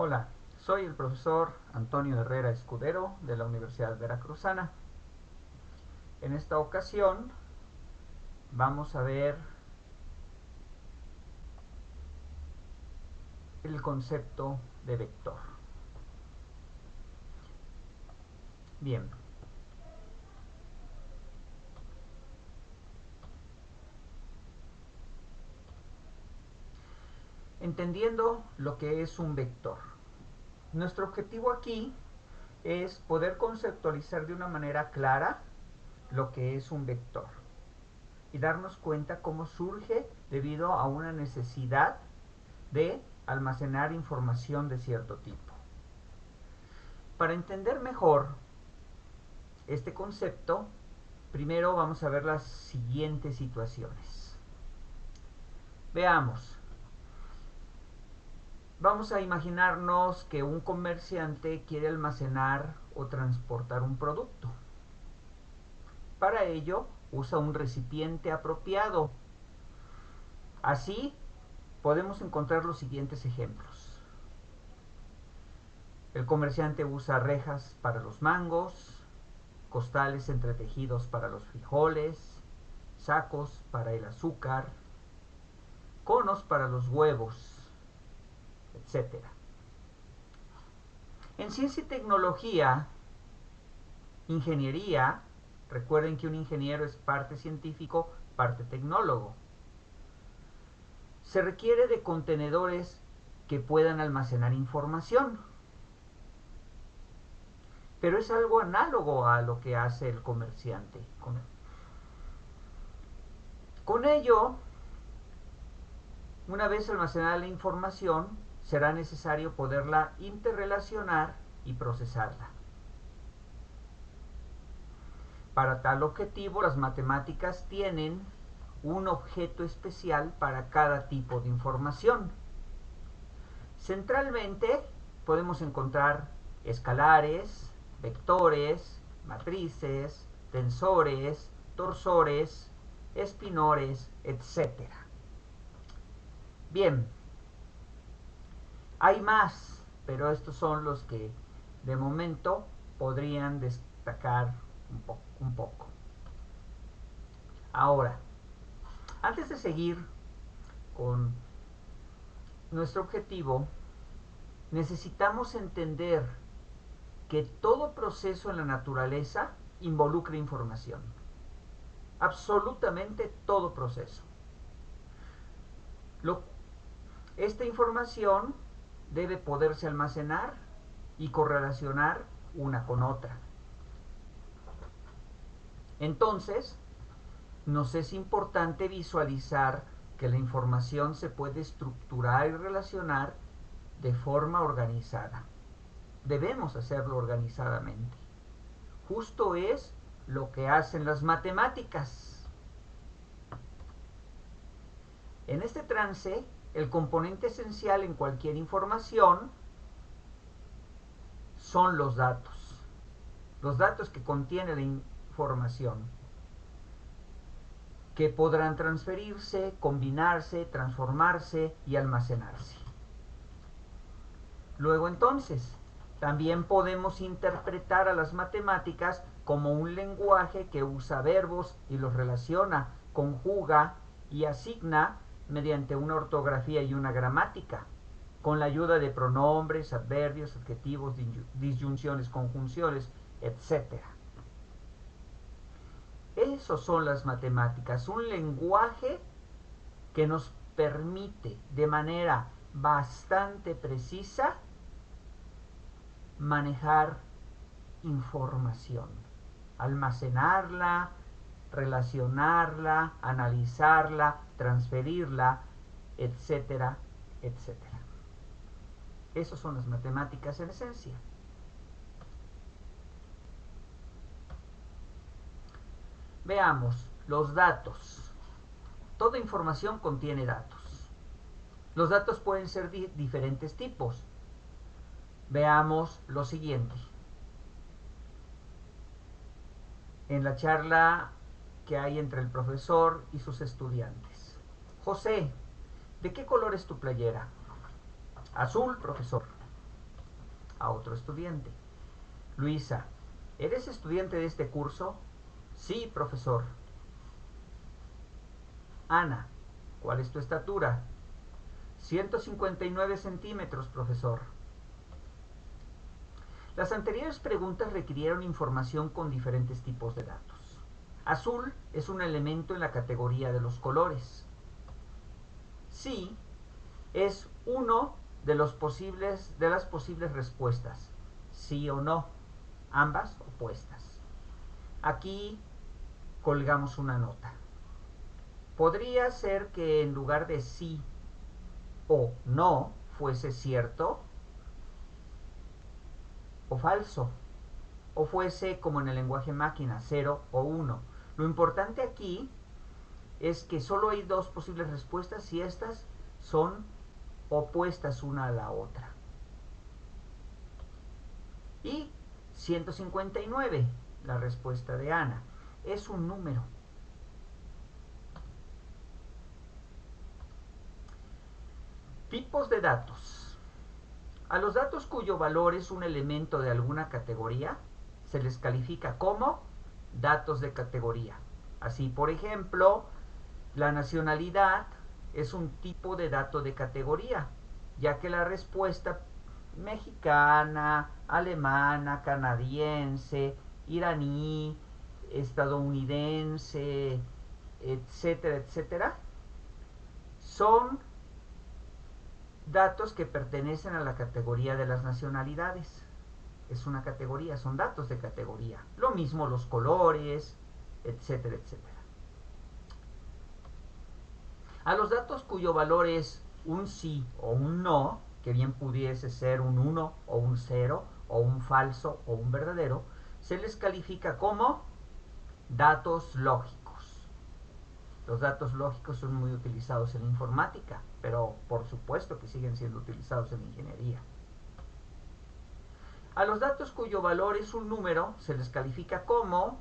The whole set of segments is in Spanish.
Hola, soy el profesor Antonio Herrera Escudero de la Universidad Veracruzana. En esta ocasión vamos a ver el concepto de vector. Bien, entendiendo lo que es un vector. Nuestro objetivo aquí es poder conceptualizar de una manera clara lo que es un vector y darnos cuenta cómo surge debido a una necesidad de almacenar información de cierto tipo. Para entender mejor este concepto, primero vamos a ver las siguientes situaciones. Veamos. Vamos a imaginarnos que un comerciante quiere almacenar o transportar un producto. Para ello, usa un recipiente apropiado. Así, podemos encontrar los siguientes ejemplos. El comerciante usa rejas para los mangos, costales entretejidos para los frijoles, sacos para el azúcar, conos para los huevos, etcétera. En ciencia y tecnología, ingeniería, recuerden que un ingeniero es parte científico, parte tecnólogo. Se requiere de contenedores que puedan almacenar información. Pero es algo análogo a lo que hace el comerciante. Con ello, una vez almacenada la información, será necesario poderla interrelacionar y procesarla. Para tal objetivo, las matemáticas tienen un objeto especial para cada tipo de información. Centralmente podemos encontrar escalares, vectores, matrices, tensores, torsores, espinores, etc. Bien, hay más, pero estos son los que de momento podrían destacar un poco. Ahora, antes de seguir con nuestro objetivo, necesitamos entender que todo proceso en la naturaleza involucra información. Absolutamente todo proceso. Esta información debe poderse almacenar y correlacionar una con otra. Entonces, nos es importante visualizar que la información se puede estructurar y relacionar de forma organizada. Debemos hacerlo organizadamente. Justo es lo que hacen las matemáticas. En este trance, el componente esencial en cualquier información son los datos que contiene la información, que podrán transferirse, combinarse, transformarse y almacenarse. Luego entonces, también podemos interpretar a las matemáticas como un lenguaje que usa verbos y los relaciona, conjuga y asigna mediante una ortografía y una gramática, con la ayuda de pronombres, adverbios, adjetivos, disyunciones, conjunciones, etc. Eso son las matemáticas, un lenguaje que nos permite de manera bastante precisa manejar información, almacenarla, relacionarla, analizarla, transferirla, etcétera, etcétera. Esas son las matemáticas en esencia. Veamos los datos. Toda información contiene datos. Los datos pueden ser de diferentes tipos. Veamos lo siguiente. En la charla que hay entre el profesor y sus estudiantes. José, ¿de qué color es tu playera? Azul, profesor. a otro estudiante. Luisa, ¿eres estudiante de este curso? Sí, profesor. Ana, ¿cuál es tu estatura? 159 centímetros, profesor. Las anteriores preguntas requirieron información con diferentes tipos de datos. Azul es un elemento en la categoría de los colores. Sí es uno de las posibles respuestas. Sí o no, ambas opuestas. Aquí colgamos una nota. Podría ser que en lugar de sí o no fuese cierto o falso, o fuese como en el lenguaje máquina, 0 o 1. Lo importante aquí es que solo hay dos posibles respuestas y estas son opuestas una a la otra. Y 159, la respuesta de Ana, es un número. Tipos de datos. A los datos cuyo valor es un elemento de alguna categoría se les califica como datos de categoría. Así, por ejemplo, la nacionalidad es un tipo de dato de categoría, ya que la respuesta mexicana, alemana, canadiense, iraní, estadounidense, etcétera, etcétera, son datos que pertenecen a la categoría de las nacionalidades. Es una categoría, son datos de categoría. Lo mismo los colores, etcétera, etcétera. A los datos cuyo valor es un sí o un no, que bien pudiese ser un 1 o un 0, o un falso o un verdadero, se les califica como datos lógicos. Los datos lógicos son muy utilizados en la informática, pero por supuesto que siguen siendo utilizados en la ingeniería. A los datos cuyo valor es un número se les califica como,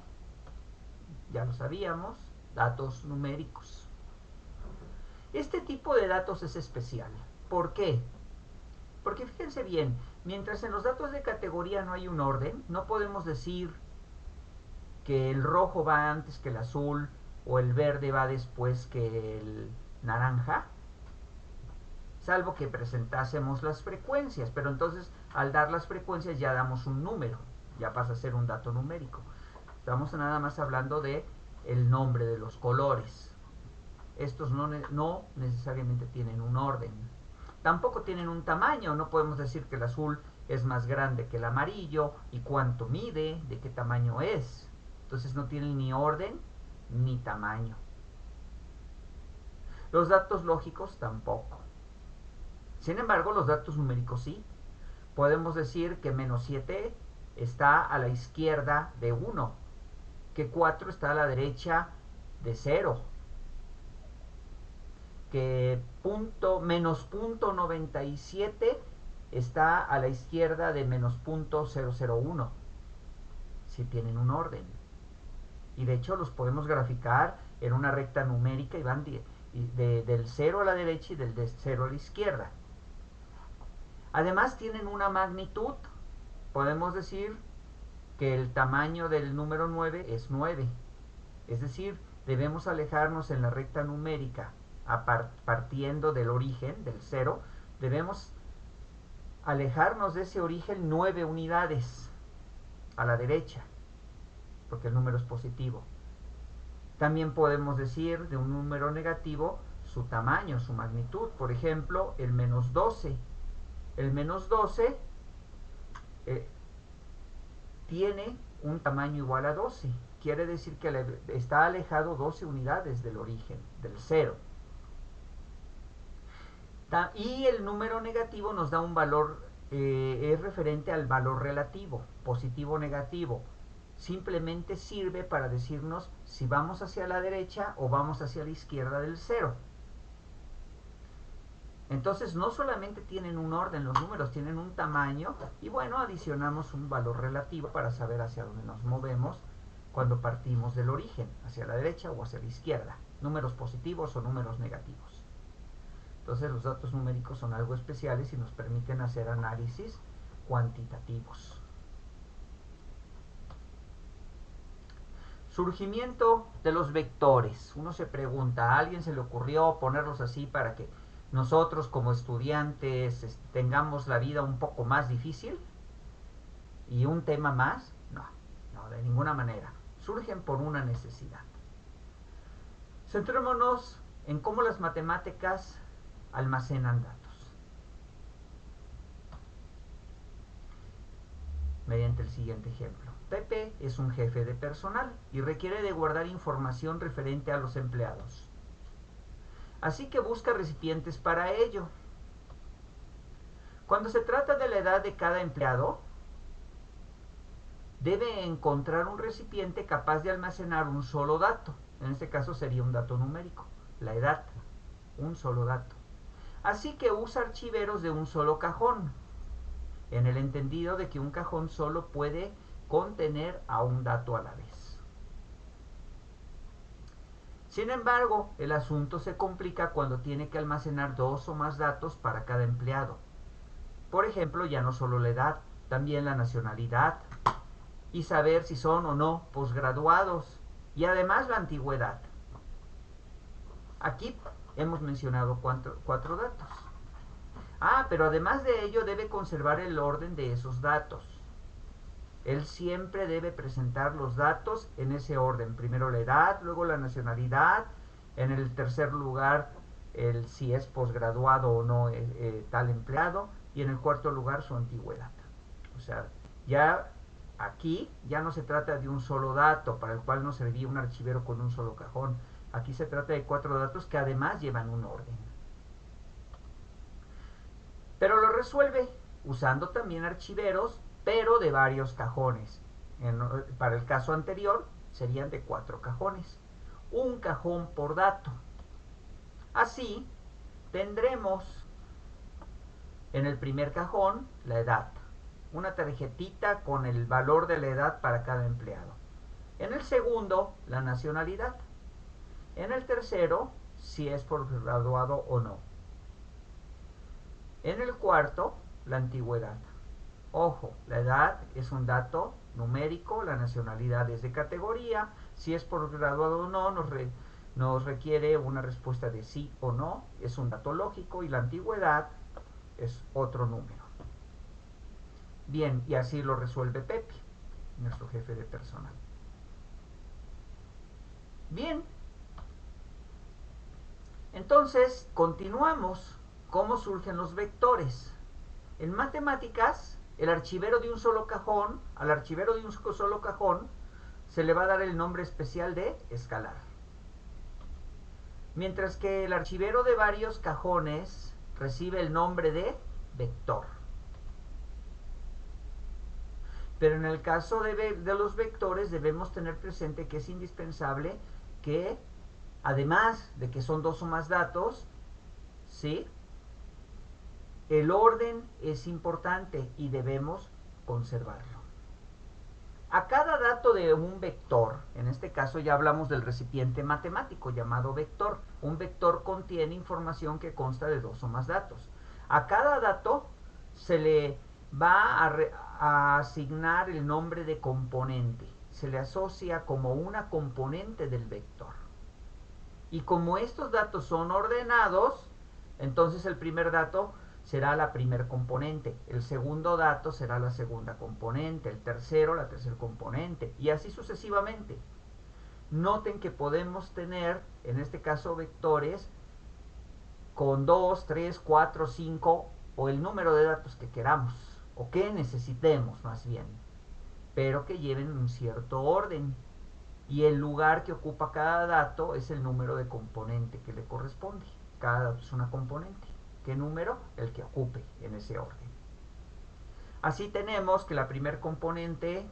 ya lo sabíamos, datos numéricos. Este tipo de datos es especial. ¿Por qué? Porque fíjense bien, mientras en los datos de categoría no hay un orden, no podemos decir que el rojo va antes que el azul o el verde va después que el naranja, salvo que presentásemos las frecuencias, pero entonces al dar las frecuencias ya damos un número, ya pasa a ser un dato numérico. Estamos nada más hablando de el nombre de los colores. Estos no necesariamente tienen un orden. Tampoco tienen un tamaño, no podemos decir que el azul es más grande que el amarillo y cuánto mide, de qué tamaño es. Entonces no tienen ni orden ni tamaño. Los datos lógicos tampoco. Sin embargo, los datos numéricos sí. Podemos decir que menos 7 está a la izquierda de 1, que 4 está a la derecha de 0, que menos punto 97 está a la izquierda de menos punto 001, si tienen un orden. Y de hecho los podemos graficar en una recta numérica y van del 0 a la derecha y del 0 a la izquierda. Además tienen una magnitud. Podemos decir que el tamaño del número 9 es 9. Es decir, debemos alejarnos en la recta numérica partiendo del origen, del 0. Debemos alejarnos de ese origen 9 unidades a la derecha, porque el número es positivo. También podemos decir de un número negativo su tamaño, su magnitud. Por ejemplo, el menos 12. El menos 12 tiene un tamaño igual a 12. Quiere decir que está alejado 12 unidades del origen, del 0. Y el número negativo nos da un valor, es referente al valor relativo, positivo o negativo. Simplemente sirve para decirnos si vamos hacia la derecha o vamos hacia la izquierda del 0. Entonces no solamente tienen un orden los números, tienen un tamaño y bueno, adicionamos un valor relativo para saber hacia dónde nos movemos cuando partimos del origen, hacia la derecha o hacia la izquierda, números positivos o números negativos. Entonces los datos numéricos son algo especiales y nos permiten hacer análisis cuantitativos. Surgimiento de los vectores. Uno se pregunta, ¿a alguien se le ocurrió ponerlos así para que nosotros como estudiantes tengamos la vida un poco más difícil? ¿Y un tema más? No, no, de ninguna manera. Surgen por una necesidad. Centrémonos en cómo las matemáticas almacenan datos. Mediante el siguiente ejemplo. Pepe es un jefe de personal y requiere de guardar información referente a los empleados. Así que busca recipientes para ello. Cuando se trata de la edad de cada empleado, debe encontrar un recipiente capaz de almacenar un solo dato. En este caso sería un dato numérico, la edad, un solo dato. Así que usa archiveros de un solo cajón, en el entendido de que un cajón solo puede contener a un dato a la vez. Sin embargo, el asunto se complica cuando tiene que almacenar dos o más datos para cada empleado. Por ejemplo, ya no solo la edad, también la nacionalidad, y saber si son o no posgraduados, y además la antigüedad. Aquí hemos mencionado cuatro datos. Pero además de ello debe conservar el orden de esos datos. Él siempre debe presentar los datos en ese orden. Primero la edad, luego la nacionalidad, en el tercer lugar si es posgraduado o no tal empleado, y en el cuarto lugar su antigüedad. O sea, ya aquí ya no se trata de un solo dato para el cual no serviría un archivero con un solo cajón. Aquí se trata de cuatro datos que además llevan un orden. Pero lo resuelve usando también archiveros, pero de varios cajones. Para el caso anterior serían de 4 cajones. Un cajón por dato. Así tendremos en el primer cajón la edad. Una tarjetita con el valor de la edad para cada empleado. En el segundo, la nacionalidad. En el tercero, si es por graduado o no. En el cuarto, la antigüedad. Ojo, la edad es un dato numérico, la nacionalidad es de categoría, si es por graduado o no, nos requiere una respuesta de sí o no, es un dato lógico, y la antigüedad es otro número. Bien, y así lo resuelve Pepe, nuestro jefe de personal. Bien, entonces continuamos. ¿Cómo surgen los vectores? En matemáticas, el archivero de un solo cajón, al archivero de un solo cajón, se le va a dar el nombre especial de escalar. Mientras que el archivero de varios cajones recibe el nombre de vector. Pero en el caso de los vectores debemos tener presente que es indispensable que, además de que son dos o más datos, ¿sí?, el orden es importante y debemos conservarlo. A cada dato de un vector, en este caso ya hablamos del recipiente matemático llamado vector. Un vector contiene información que consta de dos o más datos. A cada dato se le va a asignar el nombre de componente. Se le asocia como una componente del vector. Y como estos datos son ordenados, entonces el primer dato será la primer componente, el segundo dato será la segunda componente, el tercero la tercer componente, y así sucesivamente. Noten que podemos tener, en este caso, vectores con 2, 3, 4, 5 o el número de datos que queramos, o que necesitemos más bien, pero que lleven un cierto orden. Y el lugar que ocupa cada dato es el número de componente que le corresponde. Cada dato es una componente. ¿Qué número? El que ocupe en ese orden. Así tenemos que la primer componente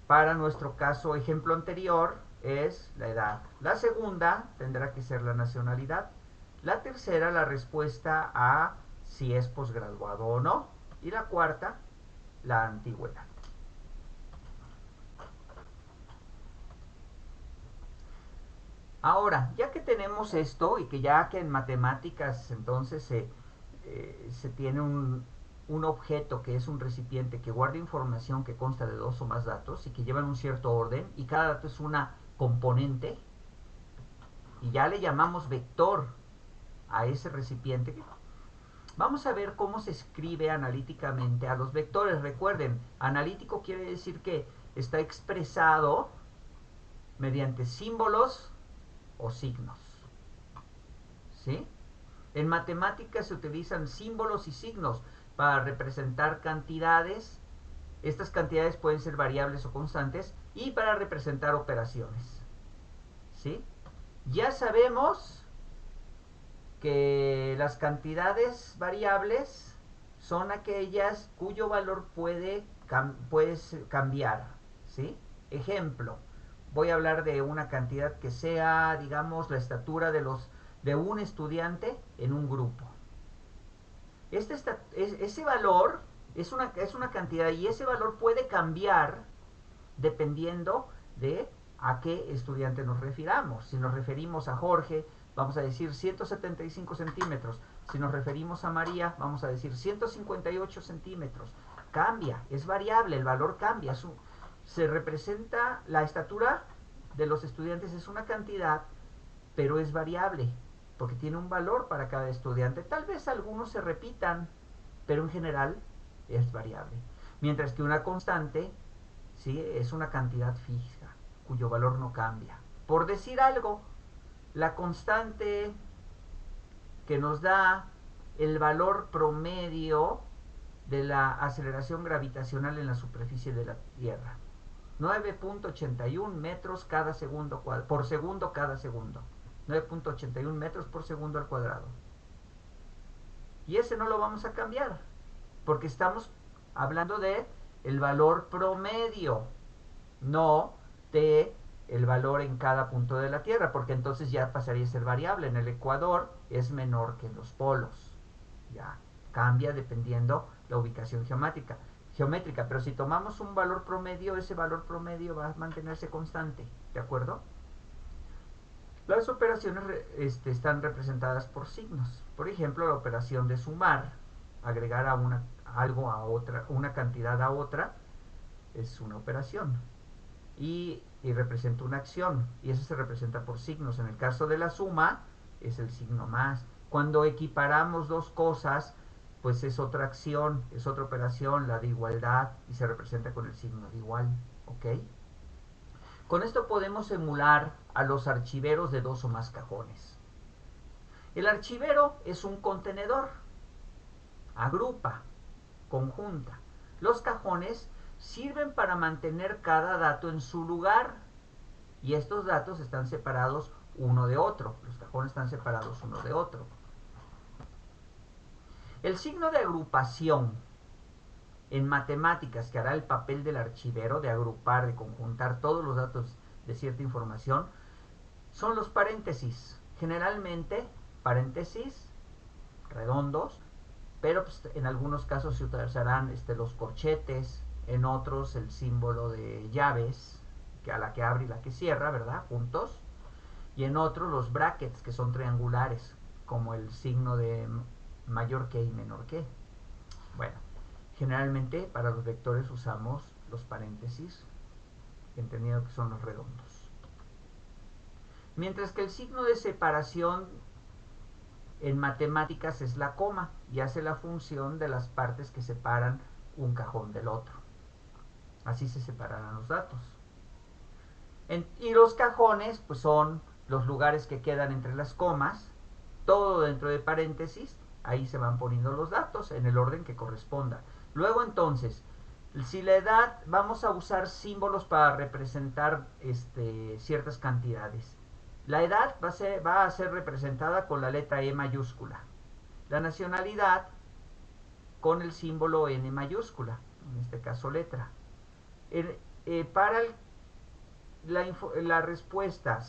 para nuestro caso ejemplo anterior es la edad. La segunda tendrá que ser la nacionalidad. La tercera la respuesta a si es posgraduado o no. Y la cuarta, la antigüedad. Ahora, ya que tenemos esto y que ya que en matemáticas entonces se tiene un objeto que es un recipiente que guarda información que consta de dos o más datos y que llevan un cierto orden y cada dato es una componente y ya le llamamos vector a ese recipiente. Vamos a ver cómo se escribe analíticamente a los vectores. Recuerden, analítico quiere decir que está expresado mediante símbolos o signos. ¿Sí? En matemáticas se utilizan símbolos y signos para representar cantidades. Estas cantidades pueden ser variables o constantes y para representar operaciones. ¿Sí? Ya sabemos que las cantidades variables son aquellas cuyo valor puede cambiar. ¿Sí? Ejemplo, voy a hablar de una cantidad que sea, digamos, la estatura de un estudiante en un grupo. Ese valor es una cantidad y ese valor puede cambiar dependiendo de a qué estudiante nos refiramos. Si nos referimos a Jorge, vamos a decir 175 centímetros. Si nos referimos a María, vamos a decir 158 centímetros. Cambia, es variable, el valor cambia. Se representa la estatura de los estudiantes, es una cantidad, pero es variable, porque tiene un valor para cada estudiante. Tal vez algunos se repitan, pero en general es variable. Mientras que una constante, ¿sí?, es una cantidad fija, cuyo valor no cambia. Por decir algo, la constante que nos da el valor promedio de la aceleración gravitacional en la superficie de la Tierra. 9.81 metros cada segundo por segundo cada segundo. 9.81 metros por segundo al cuadrado. Y ese no lo vamos a cambiar, porque estamos hablando de el valor promedio, no de el valor en cada punto de la Tierra, porque entonces ya pasaría a ser variable. En el ecuador es menor que en los polos. Ya cambia dependiendo la ubicación geométrica, pero si tomamos un valor promedio, ese valor promedio va a mantenerse constante, ¿de acuerdo? Las operaciones están representadas por signos. Por ejemplo, la operación de sumar, agregar algo a otra, una cantidad a otra, es una operación. Y representa una acción. Y eso se representa por signos. En el caso de la suma, es el signo más. Cuando equiparamos dos cosas, pues es otra acción, es otra operación, la de igualdad, y se representa con el signo de igual. ¿Ok? Con esto podemos emular a los archiveros de dos o más cajones. El archivero es un contenedor, agrupa, conjunta. Los cajones sirven para mantener cada dato en su lugar y estos datos están separados uno de otro. Los cajones están separados uno de otro. El signo de agrupación en matemáticas, que hará el papel del archivero, de agrupar, de conjuntar todos los datos de cierta información, son los paréntesis. Generalmente paréntesis redondos, pero pues, en algunos casos se utilizarán los corchetes, en otros el símbolo de llaves, que a la que abre y la que cierra, ¿verdad? Juntos. Y en otros los brackets, que son triangulares, como el signo de mayor que y menor que. Bueno, generalmente para los vectores usamos los paréntesis, entendiendo que son los redondos. Mientras que el signo de separación en matemáticas es la coma y hace la función de las partes que separan un cajón del otro. Así se separarán los datos. Y los cajones pues son los lugares que quedan entre las comas, todo dentro de paréntesis, ahí se van poniendo los datos en el orden que corresponda. Luego entonces, si la edad, vamos a usar símbolos para representar ciertas cantidades. La edad va a ser representada con la letra E mayúscula. La nacionalidad con el símbolo N mayúscula, en este caso letra. Para la respuesta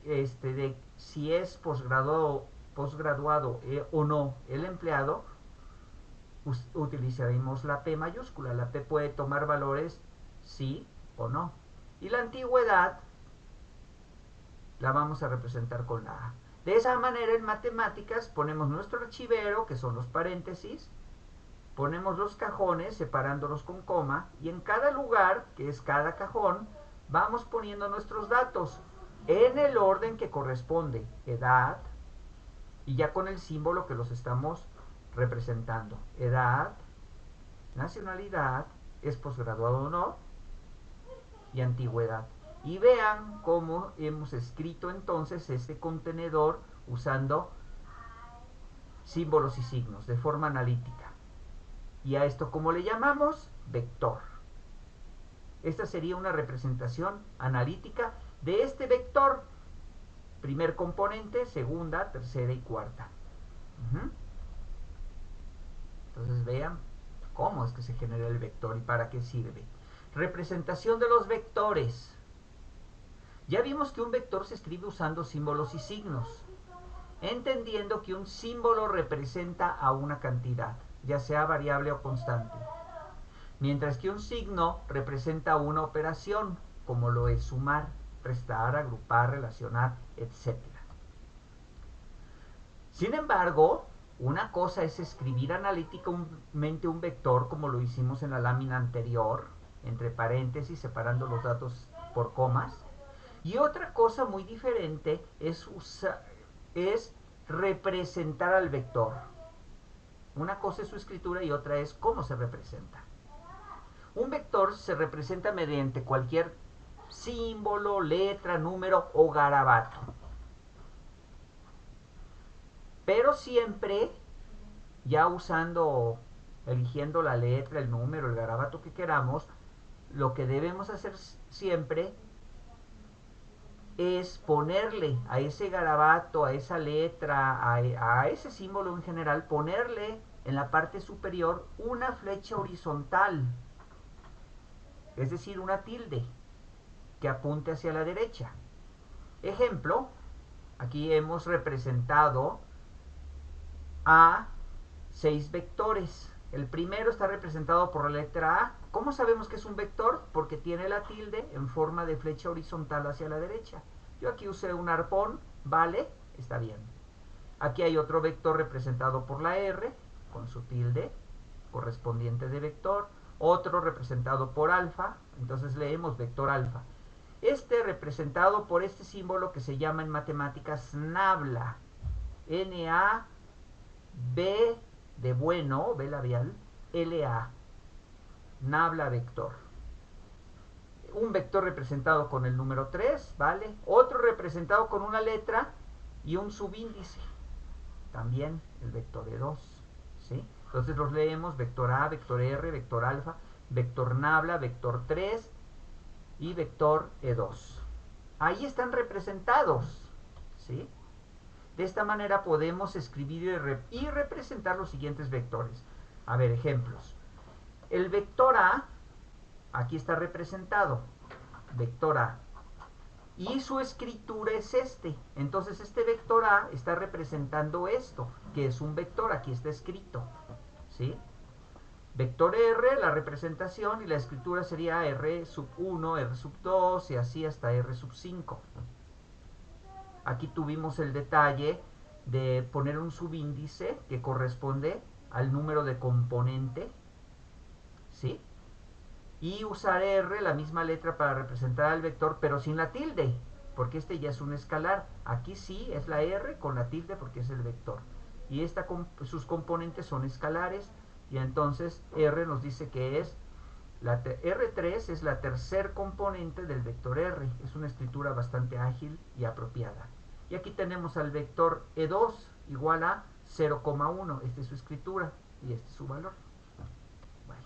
de si es posgraduado o no el empleado, utilizaremos la P mayúscula. La P puede tomar valores sí o no. Y la antigüedad la vamos a representar con la A. De esa manera en matemáticas ponemos nuestro archivero, que son los paréntesis, Ponemos los cajones separándolos con coma y en cada lugar, que es cada cajón, vamos poniendo nuestros datos en el orden que corresponde, edad, y ya con el símbolo que los estamos representando. Edad, nacionalidad, es posgraduado o no, y antigüedad. Y vean cómo hemos escrito entonces este contenedor usando símbolos y signos de forma analítica. Y a esto, ¿cómo le llamamos? Vector. Esta sería una representación analítica de este vector. Primer componente, segunda, tercera y cuarta. Entonces vean cómo es que se genera el vector y para qué sirve. Representación de los vectores. Ya vimos que un vector se escribe usando símbolos y signos, entendiendo que un símbolo representa a una cantidad, ya sea variable o constante, mientras que un signo representa una operación, como lo es sumar, restar, agrupar, relacionar, etc. Sin embargo, una cosa es escribir analíticamente un vector, como lo hicimos en la lámina anterior, entre paréntesis, separando los datos por comas, y otra cosa muy diferente es representar al vector. Una cosa es su escritura y otra es cómo se representa. Un vector se representa mediante cualquier símbolo, letra, número o garabato. Pero siempre, ya eligiendo la letra, el número, el garabato que queramos, lo que debemos hacer siempre es ponerle a ese garabato, a esa letra, a ese símbolo en general, ponerle en la parte superior una flecha horizontal, es decir, una tilde que apunte hacia la derecha. Ejemplo, aquí hemos representado a 6 vectores. El primero está representado por la letra A. ¿Cómo sabemos que es un vector? Porque tiene la tilde en forma de flecha horizontal hacia la derecha. Yo aquí usé un arpón, vale, está bien. Aquí hay otro vector representado por la R, con su tilde correspondiente de vector. Otro representado por alfa, entonces leemos vector alfa. Este representado por este símbolo que se llama en matemáticas nabla. N-A B de bueno, B labial, LA, nabla vector. Un vector representado con el número 3, ¿vale? Otro representado con una letra y un subíndice. También el vector E2, ¿sí? Entonces los leemos vector A, vector R, vector alfa, vector nabla, vector 3 y vector E2. Ahí están representados, ¿sí? De esta manera podemos escribir y representar los siguientes vectores. A ver, ejemplos. El vector A, aquí está representado. Vector A. Y su escritura es este. Entonces este vector A está representando esto, que es un vector, aquí está escrito. ¿Sí? Vector R, la representación y la escritura sería R sub 1, R sub 2 y así hasta R sub 5. Aquí tuvimos el detalle de poner un subíndice que corresponde al número de componente, ¿sí? Y usar R, la misma letra para representar al vector, pero sin la tilde, porque este ya es un escalar. Aquí sí es la R con la tilde porque es el vector. Y sus componentes son escalares, y entonces R nos dice que es R3 es la tercer componente del vector R. Es una escritura bastante ágil y apropiada. Y aquí tenemos al vector E2 igual a 0,1. Esta es su escritura y este es su valor. Bueno.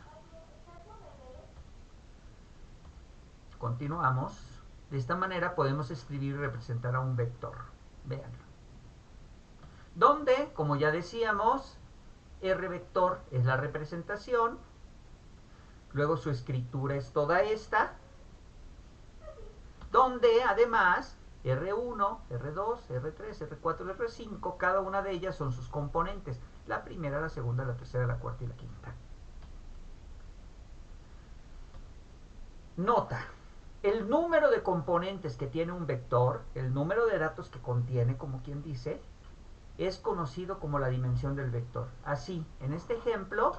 Continuamos. De esta manera podemos escribir y representar a un vector. Véanlo. Donde, como ya decíamos, R vector es la representación. Luego su escritura es toda esta. Donde además R1, R2, R3, R4, R5, cada una de ellas son sus componentes. La primera, la segunda, la tercera, la cuarta y la quinta. Nota. El número de componentes que tiene un vector, el número de datos que contiene, como quien dice, es conocido como la dimensión del vector. Así, en este ejemplo,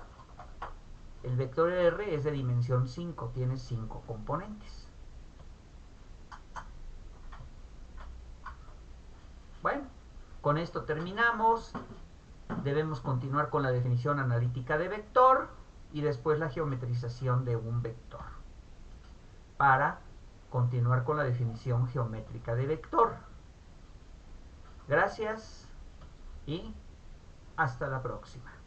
El vector R es de dimensión 5, tiene 5 componentes. Bueno, con esto terminamos. Debemos continuar con la definición analítica de vector y después la geometrización de un vector para continuar con la definición geométrica de vector. Gracias y hasta la próxima.